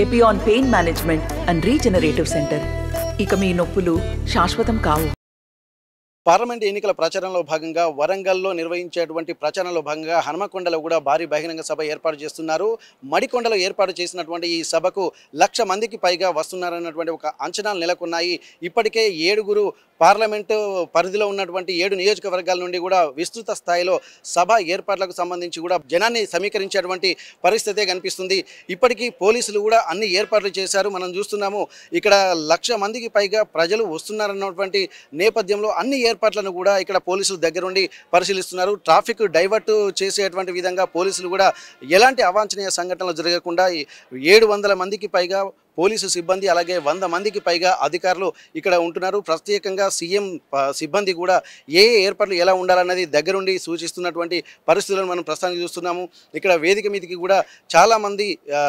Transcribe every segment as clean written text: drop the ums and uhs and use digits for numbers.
Epione pain management and regenerative centre. ఇక మీ నొప్పులు శాశ్వతం కావు. పార్లమెంట్ ఎన్నికల ప్రచారంలో భాగంగా వరంగల్లో నిర్వహించేటువంటి ప్రచారంలో భాగంగా హనుమకొండలో కూడా భారీ బహిరంగ సభ ఏర్పాటు చేస్తున్నారు. మడికొండలో ఏర్పాటు చేసినటువంటి ఈ సభకు 1,00,000 మందికి పైగా వస్తున్నారన్నటువంటి ఒక అంచనాలు నెలకొన్నాయి. ఇప్పటికే 7 పార్లమెంటు పరిధిలో ఉన్నటువంటి 7 నియోజకవర్గాల నుండి కూడా విస్తృత స్థాయిలో సభ ఏర్పాట్లకు సంబంధించి కూడా జనాన్ని సమీకరించేటువంటి పరిస్థితే కనిపిస్తుంది. ఇప్పటికీ పోలీసులు కూడా అన్ని ఏర్పాట్లు చేశారు. మనం చూస్తున్నాము ఇక్కడ 1,00,000 మందికి పైగా ప్రజలు వస్తున్నారన్నటువంటి నేపథ్యంలో అన్ని ఏర్పాట్లను కూడా ఇక్కడ పోలీసులు దగ్గరుండి పరిశీలిస్తున్నారు. ట్రాఫిక్ డైవర్ట్ చేసేటువంటి విధంగా పోలీసులు కూడా ఎలాంటి అవాంఛనీయ సంఘటనలు జరగకుండా 700 మందికి పైగా పోలీసు సిబ్బంది అలాగే 100 మందికి పైగా అధికారులు ఇక్కడ ఉంటున్నారు. ప్రత్యేకంగా సీఎం సిబ్బంది కూడా ఏ ఏర్పాట్లు ఎలా ఉండాలన్నది దగ్గరుండి సూచిస్తున్నటువంటి పరిస్థితులను మనం ప్రస్తుతానికి చూస్తున్నాము. ఇక్కడ వేదిక మీదకి కూడా చాలామంది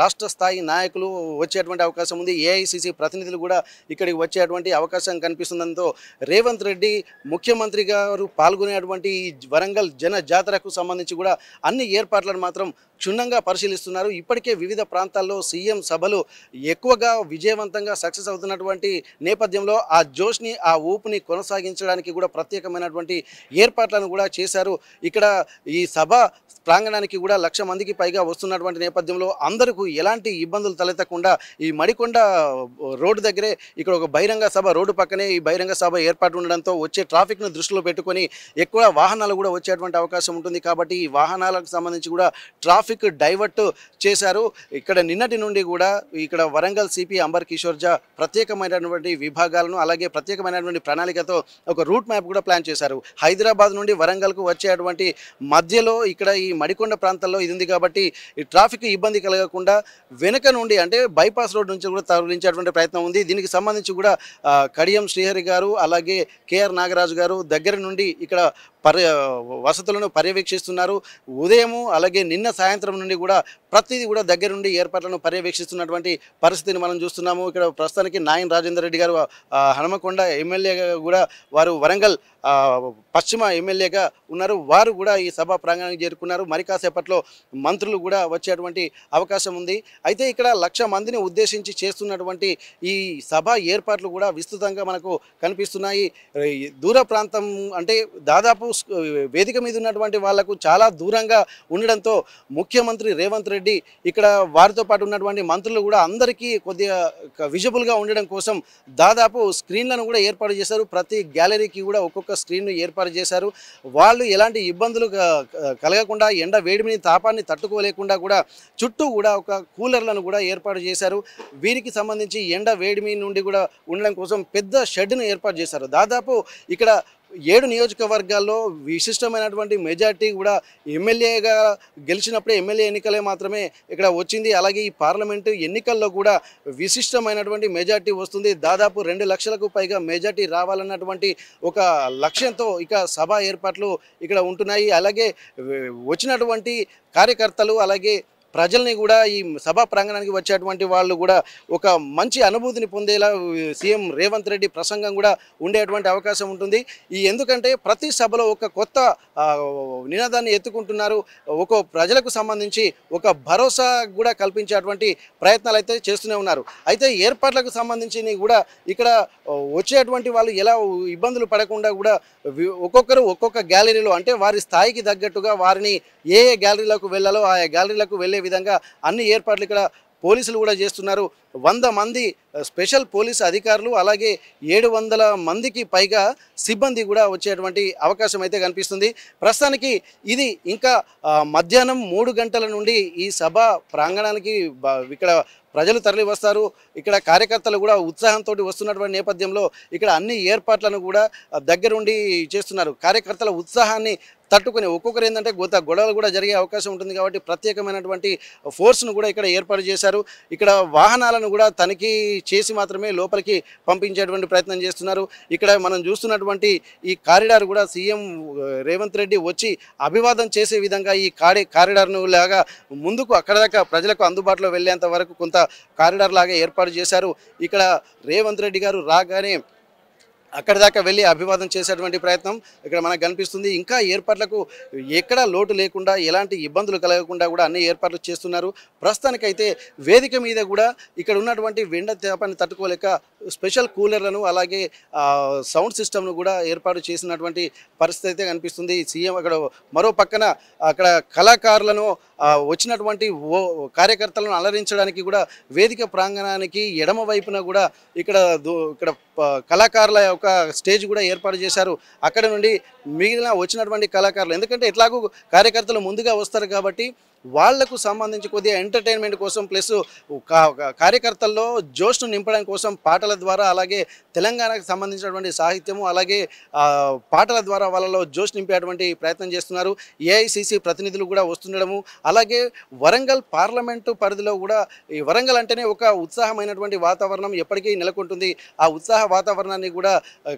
రాష్ట్ర స్థాయి నాయకులు వచ్చేటువంటి అవకాశం ఉంది. ఏఐసిసి ప్రతినిధులు కూడా ఇక్కడికి వచ్చేటువంటి అవకాశం కనిపిస్తుందంతో రేవంత్ రెడ్డి ముఖ్యమంత్రి గారు పాల్గొనేటువంటి వరంగల్ జన జాతరకు సంబంధించి కూడా అన్ని ఏర్పాట్లను మాత్రం క్షుణ్ణంగా పరిశీలిస్తున్నారు. ఇప్పటికే వివిధ ప్రాంతాల్లో సీఎం సభలు ఎక్కువగా విజయవంతంగా సక్సెస్ అవుతున్నటువంటి నేపథ్యంలో ఆ జోష్ని ఆ ఊపుని కొనసాగించడానికి కూడా ప్రత్యేకమైనటువంటి ఏర్పాట్లను కూడా చేశారు. ఇక్కడ ఈ సభ ప్రాంగణానికి కూడా 1,00,000 మందికి పైగా వస్తున్నటువంటి నేపథ్యంలో అందరికీ ఎలాంటి ఇబ్బందులు తలెత్తకుండా ఈ మడికొండ రోడ్డు దగ్గరే ఇక్కడ ఒక బహిరంగ సభ రోడ్డు పక్కనే ఈ బహిరంగ సభ ఏర్పాటు ఉండడంతో వచ్చే ట్రాఫిక్ను దృష్టిలో పెట్టుకొని ఎక్కువ వాహనాలు కూడా వచ్చేటువంటి అవకాశం ఉంటుంది. కాబట్టి ఈ వాహనాలకు సంబంధించి కూడా ట్రాఫిక్ డైవర్ట్ చేశారు. ఇక్కడ నిన్నటి నుండి కూడా ఇక్కడ వరంగల్ సిపి అంబర్ కిషోర్ జా ప్రత్యేకమైనటువంటి విభాగాలను అలాగే ప్రత్యేకమైనటువంటి ప్రణాళికతో ఒక రూట్ మ్యాప్ కూడా ప్లాన్ చేశారు. హైదరాబాద్ నుండి వరంగల్కు వచ్చేటువంటి మధ్యలో ఇక్కడ ఈ మడికొండ ప్రాంతాల్లో ఇది ఉంది కాబట్టి ఈ ట్రాఫిక్ ఇబ్బంది కలగకుండా వెనుక నుండి అంటే బైపాస్ రోడ్ నుంచి కూడా తరలించేటువంటి ప్రయత్నం ఉంది. దీనికి సంబంధించి కూడా కడియం శ్రీహరి గారు అలాగే కేఆర్ నాగరాజు గారు దగ్గర నుండి ఇక్కడ వసతులను పర్యవేక్షిస్తున్నారు. ఉదయము అలాగే నిన్న సాయంత్రం నుండి కూడా ప్రతిదీ కూడా దగ్గర నుండి ఏర్పాట్లను పర్యవేక్షిస్తున్నటువంటి పరిస్థితిని మనం చూస్తున్నాము. ఇక్కడ ప్రస్తుతానికి నాయన్ రాజేందర్ రెడ్డి గారు హనుమకొండ ఎమ్మెల్యేగా కూడా వారు వరంగల్ పశ్చిమ ఎమ్మెల్యేగా ఉన్నారు. వారు కూడా ఈ సభా ప్రాంగణానికి చేరుకున్నారు. మరి కాసేపట్లో మంత్రులు కూడా వచ్చేటువంటి అవకాశం ఉంది. అయితే ఇక్కడ 1,00,000 మందిని ఉద్దేశించి చేస్తున్నటువంటి ఈ సభ ఏర్పాట్లు కూడా విస్తృతంగా మనకు కనిపిస్తున్నాయి. దూర ప్రాంతం అంటే దాదాపు వేదిక మీద ఉన్నటువంటి వాళ్లకు చాలా దూరంగా ఉండడంతో ముఖ్యమంత్రి రేవంత్ రెడ్డి ఇక్కడ వారితో పాటు ఉన్నటువంటి మంత్రులు కూడా అందరికీ కొద్దిగా విజిబుల్గా ఉండడం కోసం దాదాపు స్క్రీన్లను కూడా ఏర్పాటు చేశారు. ప్రతి గ్యాలరీకి కూడా ఒక్కొక్క స్క్రీన్ను ఏర్పాటు చేశారు. వాళ్ళు ఎలాంటి ఇబ్బందులు కలగకుండా ఎండ వేడిమిని తాపాన్ని తట్టుకోలేకుండా కూడా చుట్టూ కూడా ఒక కూలర్లను కూడా ఏర్పాటు చేశారు. వీరికి సంబంధించి ఎండ వేడిమి నుండి కూడా ఉండడం కోసం పెద్ద షెడ్ను ఏర్పాటు చేశారు. దాదాపు ఇక్కడ 7 నియోజకవర్గాల్లో విశిష్టమైనటువంటి మెజార్టీ కూడా ఎమ్మెల్యేగా గెలిచినప్పుడే ఎమ్మెల్యే ఎన్నికలే మాత్రమే ఇక్కడ వచ్చింది. అలాగే ఈ పార్లమెంటు ఎన్నికల్లో కూడా విశిష్టమైనటువంటి మెజార్టీ వస్తుంది. దాదాపు 2 లక్షలకు పైగా మెజార్టీ రావాలన్నటువంటి ఒక లక్ష్యంతో ఇక సభ ఏర్పాట్లు ఇక్కడ ఉంటున్నాయి. అలాగే వచ్చినటువంటి కార్యకర్తలు అలాగే ప్రజల్ని కూడా ఈ సభా ప్రాంగణానికి వచ్చేటువంటి వాళ్ళు కూడా ఒక మంచి అనుభూతిని పొందేలా సీఎం రేవంత్ రెడ్డి ప్రసంగం కూడా ఉండేటువంటి అవకాశం ఉంటుంది. ఎందుకంటే ప్రతి సభలో ఒక కొత్త నినాదాన్ని ఎత్తుకుంటున్నారు. ఒక ప్రజలకు సంబంధించి ఒక భరోసా కూడా కల్పించేటువంటి ప్రయత్నాలు అయితే చేస్తూనే ఉన్నారు. అయితే ఏర్పాట్లకు సంబంధించి కూడా ఇక్కడ వచ్చేటువంటి వాళ్ళు ఎలా ఇబ్బందులు పడకుండా కూడా ఒక్కొక్కరు ఒక్కొక్క గ్యాలరీలో అంటే వారి స్థాయికి తగ్గట్టుగా వారిని ఏ గ్యాలరీలకు వెళ్ళాలో ఆ గ్యాలరీలకు వెళ్ళే విధంగా అన్ని ఏర్పాట్లు ఇక్కడ పోలీసులు కూడా చేస్తున్నారు. 100 మంది స్పెషల్ పోలీసు అధికారులు అలాగే 700 మందికి పైగా సిబ్బంది కూడా వచ్చేటువంటి అవకాశం అయితే కనిపిస్తుంది. ప్రస్తుతానికి ఇది ఇంకా మధ్యాహ్నం 3 గంటల నుండి ఈ సభ ప్రాంగణానికి ఇక్కడ ప్రజలు తరలి వస్తారు. ఇక్కడ కార్యకర్తలు కూడా ఉత్సాహంతో వస్తున్నటువంటి నేపథ్యంలో ఇక్కడ అన్ని ఏర్పాట్లను కూడా దగ్గరుండి చేస్తున్నారు. కార్యకర్తల ఉత్సాహాన్ని తట్టుకుని ఒక్కొక్కరు ఏంటంటే గొడవలు కూడా జరిగే అవకాశం ఉంటుంది కాబట్టి ప్రత్యేకమైనటువంటి ఫోర్స్ను కూడా ఇక్కడ ఏర్పాటు చేశారు. ఇక్కడ వాహనాలను కూడా తనిఖీ చేసి మాత్రమే లోపలికి పంపించేటువంటి ప్రయత్నం చేస్తున్నారు. ఇక్కడ మనం చూస్తున్నటువంటి ఈ కారిడార్ కూడా సీఎం రేవంత్ రెడ్డి వచ్చి అభివాదం చేసే విధంగా ఈ కారిడార్ను లాగా ముందుకు అక్కడ దాకా ప్రజలకు అందుబాటులో వెళ్ళేంత వరకు కొంత కారిడార్ లాగా ఏర్పాటు చేశారు. ఇక్కడ రేవంత్ రెడ్డి గారు రాగానే అక్కడి దాకా వెళ్ళి అభివాదం చేసేటువంటి ప్రయత్నం ఇక్కడ మనకు కనిపిస్తుంది. ఇంకా ఏర్పాట్లకు ఎక్కడా లోటు లేకుండా ఎలాంటి ఇబ్బందులు కలగకుండా కూడా అన్ని ఏర్పాట్లు చేస్తున్నారు. ప్రస్తుతానికైతే వేదిక మీద కూడా ఇక్కడ ఉన్నటువంటి వెండ తాపాన్ని తట్టుకోలేక స్పెషల్ కూలర్లను అలాగే సౌండ్ సిస్టమ్ను కూడా ఏర్పాటు చేసినటువంటి పరిస్థితి అయితే కనిపిస్తుంది. సీఎం అక్కడ మరో పక్కన అక్కడ కళాకారులను వచ్చినటువంటి కార్యకర్తలను అలరించడానికి కూడా వేదిక ప్రాంగణానికి ఎడమ వైపున కూడా ఇక్కడ ఇక్కడ కళాకారుల యొక్క స్టేజ్ కూడా ఏర్పాటు చేశారు. అక్కడ నుండి మిగిలిన వచ్చినటువంటి కళాకారులు, ఎందుకంటే ఎట్లాగూ కార్యకర్తలు ముందుగా వస్తారు కాబట్టి వాళ్లకు సంబంధించి కొద్దిగా ఎంటర్టైన్మెంట్ కోసం ప్లస్ కార్యకర్తల్లో జోష్ను నింపడానికి కోసం పాటల ద్వారా అలాగే తెలంగాణకు సంబంధించినటువంటి సాహిత్యము అలాగే పాటల ద్వారా వాళ్ళలో జోష్ నింపేటువంటి ప్రయత్నం చేస్తున్నారు. ఏఐసిసి ప్రతినిధులు కూడా వస్తుండడము, అలాగే వరంగల్ పార్లమెంటు పరిధిలో కూడా ఈ వరంగల్ అంటేనే ఒక ఉత్సాహమైనటువంటి వాతావరణం ఎప్పటికీ నెలకొంటుంది. ఆ ఉత్సాహ వాతావరణాన్ని కూడా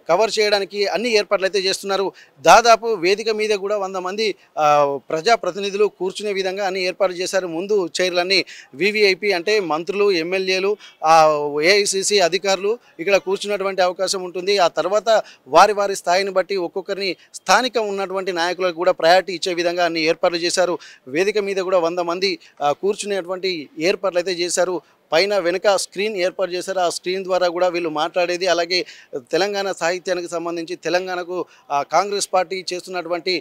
కవర్ చేయడానికి అన్ని ఏర్పాట్లు అయితే చేస్తున్నారు. దాదాపు వేదిక మీద కూడా 100 మంది ప్రజాప్రతినిధులు కూర్చునే విధంగా అన్ని ఏర్పాటు చేశారు. ముందు చైర్లన్నీ వివిఐపి అంటే మంత్రులు, ఎమ్మెల్యేలు, ఏఐసిసి అధికారులు ఇక్కడ కూర్చున్నటువంటి అవకాశం ఉంటుంది. ఆ తర్వాత వారి వారి స్థాయిని బట్టి ఒక్కొక్కరిని స్థానిక ఉన్నటువంటి నాయకులకు కూడా ప్రయారిటీ ఇచ్చే విధంగా అన్ని ఏర్పాట్లు చేశారు. వేదిక మీద కూడా 100 మంది కూర్చునేటువంటి ఏర్పాట్లు అయితే చేశారు. పైన వెనుక స్క్రీన్ ఏర్పాటు చేశారు. ఆ స్క్రీన్ ద్వారా కూడా వీళ్ళు మాట్లాడేది, అలాగే తెలంగాణ సాహిత్యానికి సంబంధించి తెలంగాణకు కాంగ్రెస్ పార్టీ చేస్తున్నటువంటి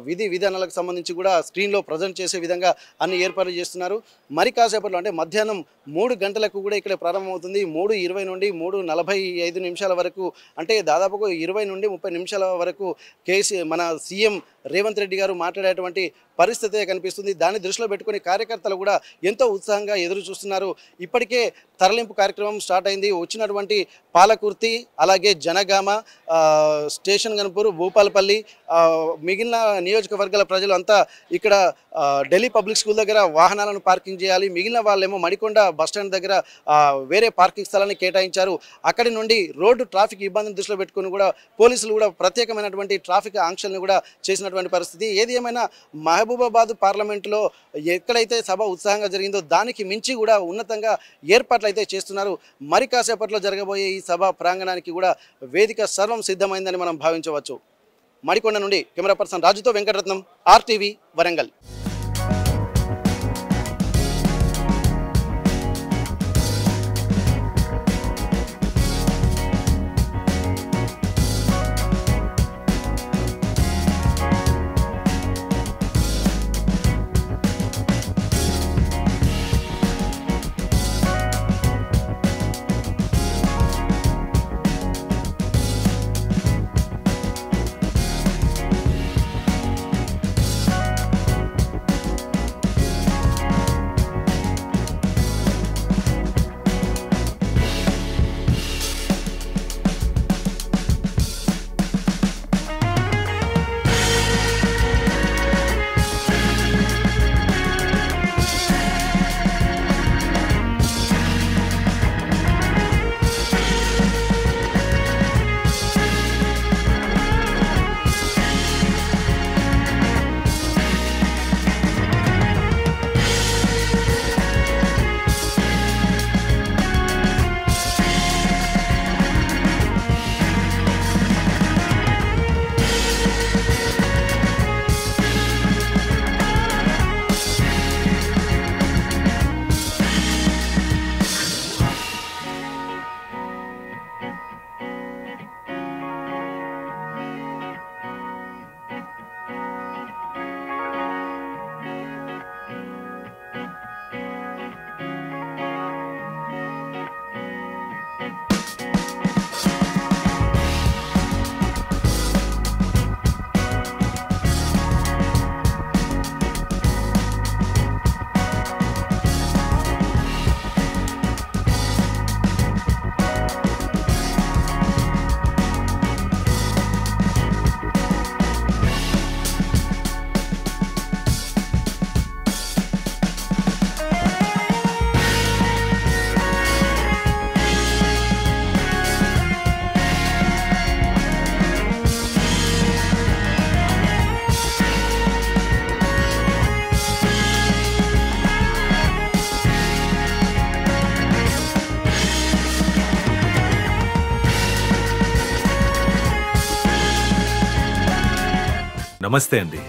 విధి విధానాలకు సంబంధించి కూడా స్క్రీన్లో ప్రజెంట్ చేసే విధంగా అన్ని ఏర్పాట్లు చేస్తున్నారు. మరి కాసేపట్లో అంటే మధ్యాహ్నం 3 గంటలకు కూడా ఇక్కడ ప్రారంభమవుతుంది. 3:20 నుండి 3:45 నిమిషాల వరకు, అంటే దాదాపుగా 20 నుండి 30 నిమిషాల వరకు మన సీఎం రేవంత్ రెడ్డి గారు మాట్లాడేటువంటి పరిస్థితి కనిపిస్తుంది. దాన్ని దృష్టిలో పెట్టుకుని కార్యకర్తలు కూడా ఎంతో ఉత్సాహంగా ఎదురు చూస్తున్నారు. ఇప్పటికే తరలింపు కార్యక్రమం స్టార్ట్ అయింది. వచ్చినటువంటి పాలకుర్తి, అలాగే జనగామ, స్టేషన్ గన్పూర్, భూపాలపల్లి, మిగిలిన నియోజకవర్గాల ప్రజలు అంతా ఇక్కడ ఢిల్లీ పబ్లిక్ స్కూల్ దగ్గర వాహనాలను పార్కింగ్ చేయాలి. మిగిలిన వాళ్ళేమో మడికొండ బస్టాండ్ దగ్గర వేరే పార్కింగ్ స్థలాన్ని కేటాయించారు. అక్కడి నుండి రోడ్డు ట్రాఫిక్ ఇబ్బందిని దృష్టిలో పెట్టుకుని కూడా పోలీసులు కూడా ప్రత్యేకమైనటువంటి ట్రాఫిక్ ఆంక్షలను కూడా చేసినటువంటి పరిస్థితి. ఏది ఏమైనా మహబూబాబాద్ పార్లమెంటులో ఎక్కడైతే సభ ఉత్సాహంగా జరిగిందో దానికి మించి కూడా ఉన్నతంగా ఏర్పాట్లు అయితే చేస్తున్నారు. మరి కాసేపట్లో జరగబోయే ఈ సభ ప్రాంగణానికి కూడా వేదిక సర్వం సిద్ధమైందని మనం భావించవచ్చు. మడికొండ నుండి కెమెరా పర్సన్ రాజుతో వెంకటరత్నం, RTV వరంగల్. నమస్తే అండి.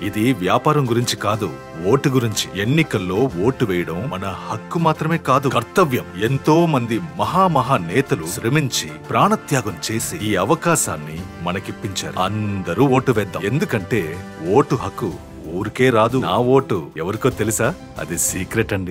ఇది వ్యాపారం గురించి కాదు, ఓటు గురించి. ఎన్నికల్లో ఓటు వేయడం మన హక్కు మాత్రమే కాదు, కర్తవ్యం. ఎంతో మంది మహా నేతలు శ్రమించి ప్రాణత్యాగం చేసి ఈ అవకాశాన్ని మనకిప్పించారు. అందరూ ఓటు వేద్దాం. ఎందుకంటే ఓటు హక్కు ఊరికే రాదు. నా ఓటు ఎవరికో తెలుసా? అది సీక్రెట్ అండి.